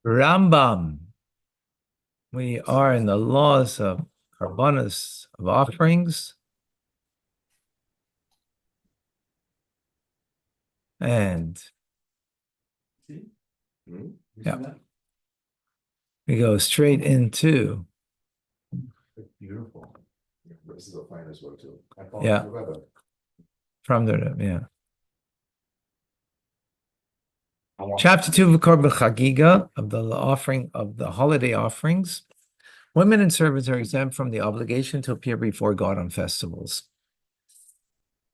Rambam. We are in the laws of carbonas of offerings, and yeah, we go straight into Beautiful. This is a fine as well too. Yeah. From the Chapter 2 of Korban Chagiga, of the offering of the holiday offerings. Women and servants are exempt from the obligation to appear before God on festivals.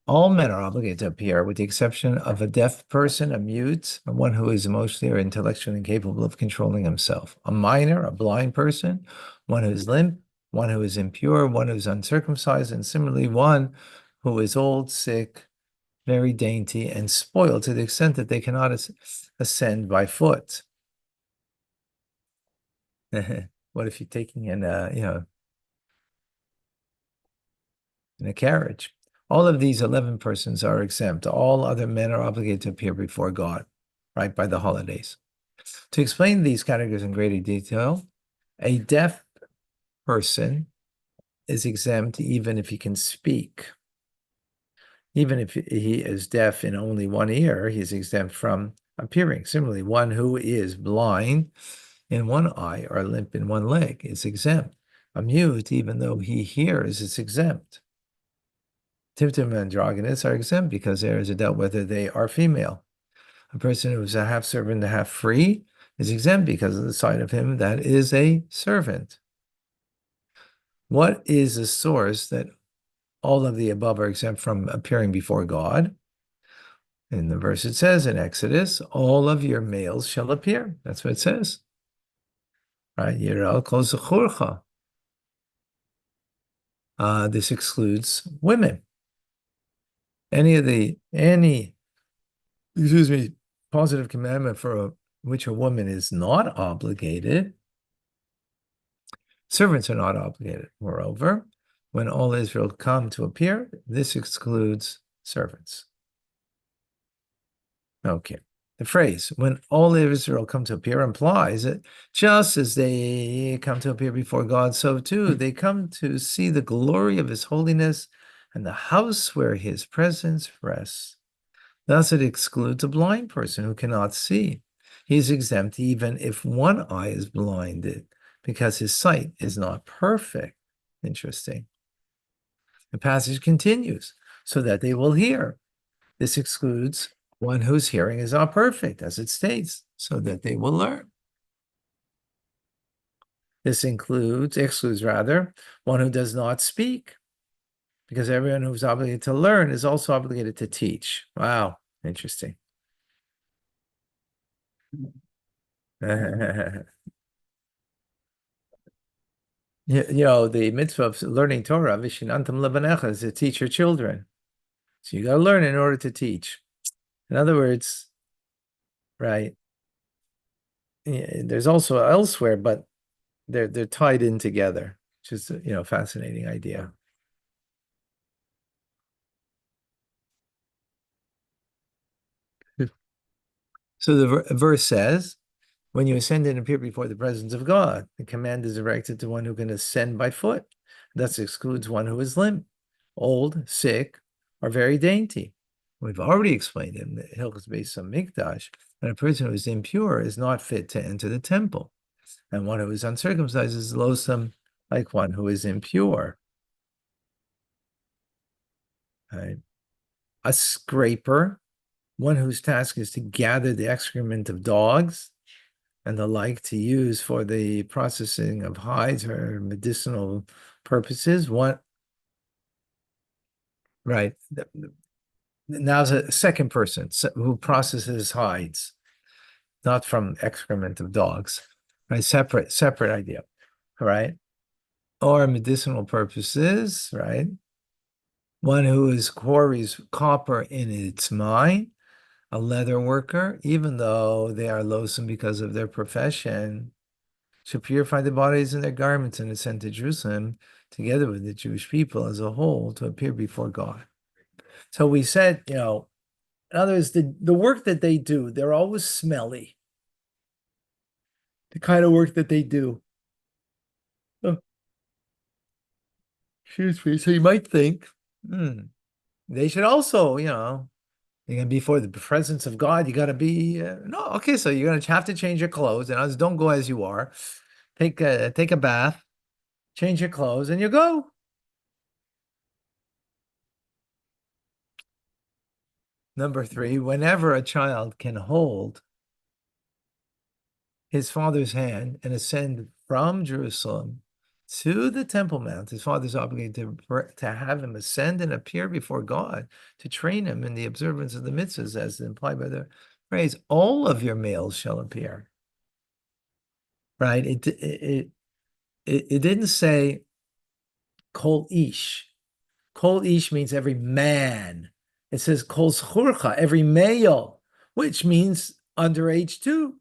All men are obligated to appear, with the exception of a deaf person, a mute, and one who is emotionally or intellectually incapable of controlling himself. A minor, a blind person, one who is limp, one who is impure, one who is uncircumcised, and similarly one who is old, sick, very dainty, and spoiled to the extent that they cannot ascend by foot. What if you're taking in a carriage? All of these 11 persons are exempt. All other men are obligated to appear before God, right, by the holidays. To explain these categories in greater detail, a deaf person is exempt even if he can speak. Even if he is deaf in only one ear, he is exempt from appearing. Similarly, one who is blind in one eye or limp in one leg is exempt. A mute, even though he hears, is exempt. Tiftim and androgynous are exempt because there is a doubt whether they are female. A person who is a half servant and half free is exempt because of the side of him that is a servant. What is the source that all of the above are exempt from appearing before God? In the verse it says in Exodus, all of your males shall appear. That's what it says. Right? Yirel kol zechurcha. This excludes women. Any positive commandment for which a woman is not obligated, servants are not obligated. Moreover, when all Israel come to appear, this excludes servants. Okay. The phrase, when all Israel come to appear, implies that just as they come to appear before God, so too they come to see the glory of his holiness and the house where his presence rests. Thus, it excludes a blind person who cannot see. He is exempt even if one eye is blinded because his sight is not perfect. Interesting. The passage continues, so that they will hear. This excludes one whose hearing is not perfect, as it states, so that they will learn. This excludes rather, one who does not speak, because everyone who's obligated to learn is also obligated to teach. Wow, interesting. The mitzvah of learning Torah, Vishinantam Levanecha, is to teach your children. So you got to learn in order to teach. In other words, right, there's also elsewhere, but they're tied in together, which is a fascinating idea. So the verse says, when you ascend and appear before the presence of God, the command is directed to one who can ascend by foot. Thus excludes one who is limp, old, sick, or very dainty. We've already explained in the Hilchos Beis Hamikdash that a person who is impure is not fit to enter the temple, and one who is uncircumcised is loathsome like one who is impure. Right? A scraper, one whose task is to gather the excrement of dogs and the like to use for the processing of hides or medicinal purposes. Right. Now a second person who processes hides, not from excrement of dogs, right? Separate idea, right? Or medicinal purposes, right? One who quarries copper in its mine, a leather worker, even though they are loathsome because of their profession, should purify the bodies and their garments and ascend to Jerusalem together with the Jewish people as a whole to appear before God. So we said, in other words, the work that they do, they're always smelly. the kind of work that they do. Oh, excuse me. So you might think, they should also, you're gonna be before the presence of God. You gotta be no, okay. So you're gonna have to change your clothes, and don't go as you are. Take a bath, change your clothes, and you go. Number three, whenever a child can hold his father's hand and ascend from Jerusalem to the Temple Mount, his father's obligated to have him ascend and appear before God to train him in the observance of the mitzvahs, as implied by the phrase, all of your males shall appear. Right? It didn't say kol ish. Kol ish means every man. It says kol schurcha, every male, which means underage too.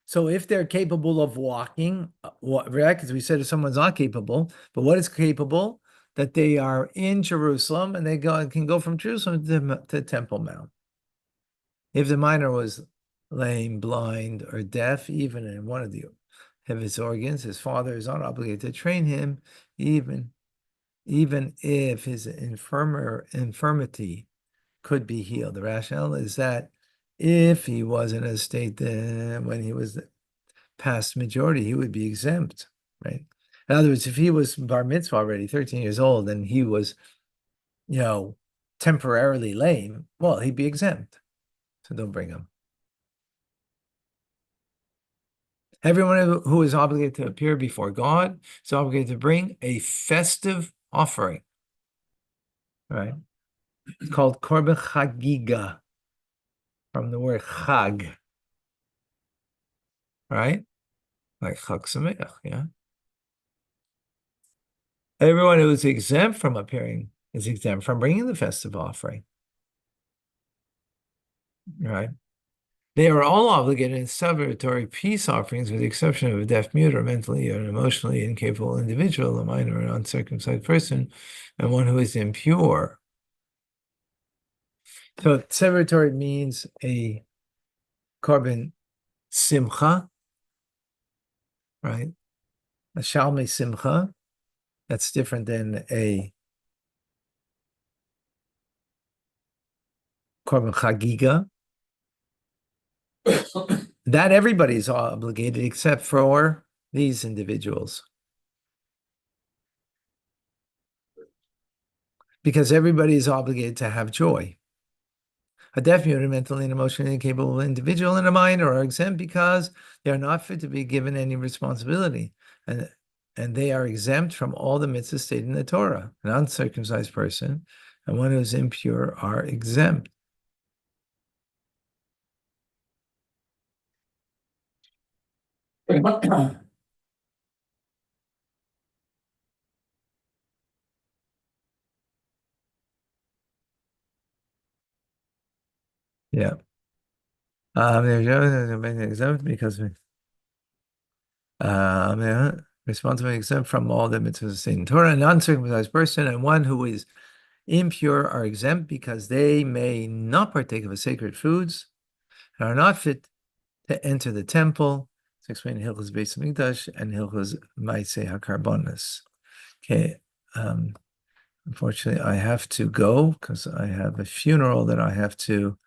So if they're capable of walking, right? Because we said if someone's not capable, but what is capable? That they are in Jerusalem and they can go from Jerusalem to Temple Mount. If the minor was lame, blind, or deaf, even in one of his organs, his father is not obligated to train him, even if his infirmity could be healed. The rationale is that if he was in a state when he was past majority, he would be exempt, right? In other words, if he was bar mitzvah already, 13 years old, and he was, temporarily lame, well, he'd be exempt. So don't bring him. Everyone who is obligated to appear before God is obligated to bring a festive offering, right? It's called korban chagiga, from the word chag, right? Like Chag Sameach, yeah. Everyone who is exempt from appearing is exempt from bringing the festive offering, right? They are all obligated in celebratory peace offerings, with the exception of a deaf, mute, or mentally or emotionally incapable individual, a minor or uncircumcised person, and one who is impure. So celebratory means a korban simcha, right? A shalmei simcha. That's different than a korban chagiga. That everybody's obligated except for these individuals. Because everybody is obligated to have joy. A deaf, mute, mentally and emotionally incapable individual and a minor are exempt because they are not fit to be given any responsibility. And they are exempt from all the mitzvahs stated in the Torah. An uncircumcised person and one who is impure are exempt. Yeah. They're exempt because responsible exempt from all the mitzvahs stated in Torah. An uncircumcised person and one who is impure are exempt because they may not partake of the sacred foods and are not fit to enter the temple. It's explained in Hilchos Beis Hamikdash and Hilchos Maaseh HaKarbonos. Okay. Unfortunately, I have to go because I have a funeral that I have to